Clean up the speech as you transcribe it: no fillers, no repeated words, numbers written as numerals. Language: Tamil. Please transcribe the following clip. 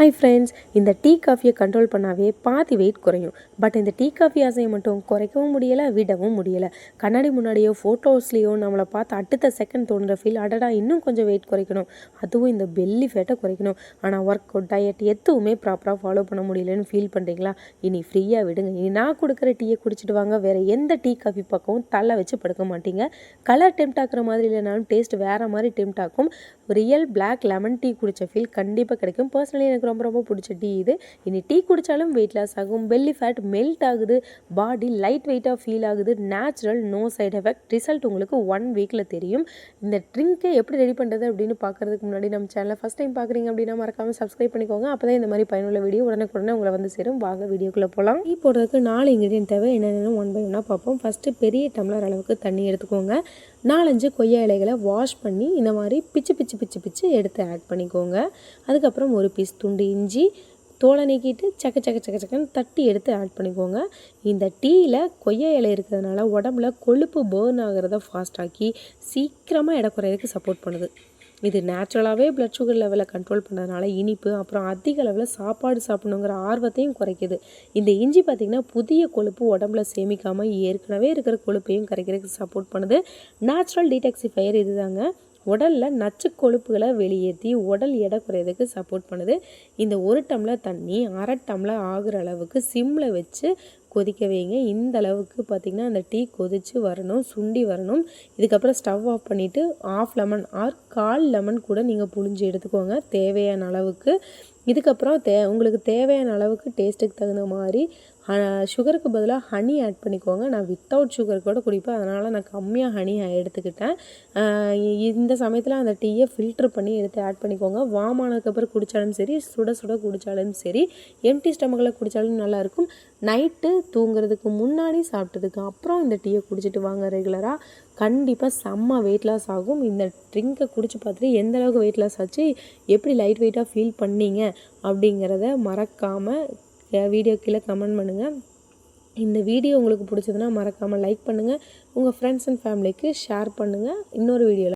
ஹாய் ஃப்ரெண்ட்ஸ், இந்த டீ காஃபியை கண்ட்ரோல் பண்ணாவே பாதி வெயிட் குறையும். பட் இந்த டீ காஃபி ஆசையை மட்டும் குறைக்கவும் முடியலை, விடவும் முடியலை. கண்ணாடி முன்னாடியோ ஃபோட்டோஸ்லேயோ நம்மளை பார்த்து அடுத்த செகண்ட் தோணுற ஃபீல், அடடா இன்னும் கொஞ்சம் வெயிட் குறைக்கணும், அதுவும் இந்த பெல்லி ஃபேட்டை குறைக்கணும். ஆனால் ஒர்க் அவுட், டயட் எதுவுமே ப்ராப்பராக ஃபாலோ பண்ண முடியலன்னு ஃபீல் பண்ணுறீங்களா? இனி ஃப்ரீயாக விடுங்க. இனி நான் கொடுக்குற டீயை குடிச்சிட்டு வாங்க. வேறு எந்த டீ காஃபி பக்கமும் தலை வச்சு படுக்க மாட்டீங்க. கலர் டெம்ட் ஆக்குற மாதிரி இல்லைனாலும் டேஸ்ட் வேறு மாதிரி டெம்ட் ஆக்கும். ரியல் பிளாக் லெமன் டீ குடித்த ஃபீல் கண்டிப்பாக கிடைக்கும். பர்சனலி எனக்கு ரொம்ப பிடிச்ச டீ இது. இனி டீ குடித்தாலும் வெயிட் லாஸ் ஆகும், பெல்லி ஃபேட் மெல்ட் ஆகுது, பாடி லைட் வெயிட்டாக ஃபீல் ஆகுது. Natural, no side effect. Result உங்களுக்கு 1 வீக்கில் தெரியும். இந்த ட்ரிங்கை எப்படி ரெடி பண்ணுறது அப்படின்னு பார்க்குறதுக்கு முன்னாடி நம்ம சேனலை ஃபஸ்ட் டைம் பார்க்குறீங்க அப்படின்னா மறக்காமல் சப்ஸ்கிரைப் பண்ணிக்கோங்க. அப்போ தான் இந்த மாதிரி பயனுள்ள வீடியோ உடனே உங்களை வந்து சேரும். வாங்க வீடியோக்குள்ளே போகலாம். டீ போடுறதுக்கு 4 இன்க்ரீடியன்ட் தேவை. என்னென்னு 1 பை 1 பார்ப்போம். ஃபஸ்ட்டு பெரிய டம்ளர் அளவுக்கு தண்ணி எடுத்துக்கோங்க. 4-5 கொய்யா இலைகளை வாஷ் பண்ணி இந்த மாதிரி பிச்சு எடுத்து ஆட் பண்ணிக்கோங்க. அதுக்கப்புறம் ஒரு பீஸ் துண்டு இஞ்சி தோலை நீக்கிட்டு சக்கன்னு தட்டி எடுத்து ஆட் பண்ணிக்கோங்க. இந்த டீயில் கொய்யா இலை இருக்கிறதுனால உடம்புல கொழுப்பு பேர்ன் ஆகிறத ஃபாஸ்டாக்கி சீக்கிரமாக எடை குறையிறதுக்கு சப்போர்ட் பண்ணுது. இது நேச்சுரலாகவே ப்ளட் சுகர் லெவலை கண்ட்ரோல் பண்ணதுனால இனிப்பு, அப்புறம் அதிக அளவில் சாப்பாடு சாப்பிடணுங்கிற ஆர்வத்தையும் குறைக்குது. இந்த இஞ்சி பார்த்திங்கன்னா புதிய கொழுப்பு உடம்புல சேமிக்காமல் ஏற்கனவே இருக்கிற கொழுப்பையும் கரைக்கிறதுக்கு சப்போர்ட் பண்ணுது. நேச்சுரல் டீடாக்சிஃபையர் இது தாங்க. உடலில் நச்சு கொழுப்புகளை வெளியேற்றி உடல் எடை குறையிறதுக்கு சப்போர்ட் பண்ணுது. இந்த 1 டம்ளர் தண்ணி 1/2 டம்ளர் ஆகுற அளவுக்கு சிம்மில் வச்சு கொதிக்க வைங்க. இந்த அளவுக்கு பார்த்திங்கன்னா அந்த டீ கொதித்து வரணும், சுண்டி வரணும். இதுக்கப்புறம் ஸ்டவ் ஆஃப் பண்ணிவிட்டு 1/2 லெமன் ஆர் 1/4 லெமன் கூட நீங்கள் புழிஞ்சு எடுத்துக்கோங்க தேவையான அளவுக்கு. இதுக்கப்புறம் உங்களுக்கு தேவையான அளவுக்கு டேஸ்ட்டுக்கு தகுந்த மாதிரி சுகருக்கு பதிலாக ஹனி ஆட் பண்ணிக்கோங்க. நான் வித்தவுட் சுகர் கூட குடிப்பேன், அதனால் நான் கம்மியாக ஹனி எடுத்துக்கிட்டேன். இந்த சமயத்தில் அந்த டீயை ஃபில்ட்ரு பண்ணி எடுத்து ஆட் பண்ணிக்கோங்க. வார்ம் ஆனதுக்கப்புறம் குடித்தாலும் சரி, சுட குடித்தாலும் சரி, எம்டி ஸ்டமக்கில் குடித்தாலும் நல்லாயிருக்கும். நைட்டு தூங்குறதுக்கு முன்னாடி சாப்பிட்டதுக்கு அப்புறம் இந்த டீயை குடிச்சிட்டு வாங்க ரெகுலராக. கண்டிப்பாக செம்ம வெயிட் லாஸ் ஆகும். இந்த ட்ரிங்கை குடிச்சு பார்த்துட்டு எந்த அளவுக்கு வெயிட் லாஸ் ஆச்சு, எப்படி லைட் வெயிட்டாக ஃபீல் பண்ணீங்க அப்படிங்கிறத மறக்காமல் வீடியோ கீழே கமெண்ட் பண்ணுங்கள். இந்த வீடியோ உங்களுக்கு பிடிச்சதுன்னா மறக்காமல் லைக் பண்ணுங்கள். உங்கள் ஃப்ரெண்ட்ஸ் அண்ட் ஃபேமிலிக்கு ஷேர் பண்ணுங்கள். இன்னொரு வீடியோவில்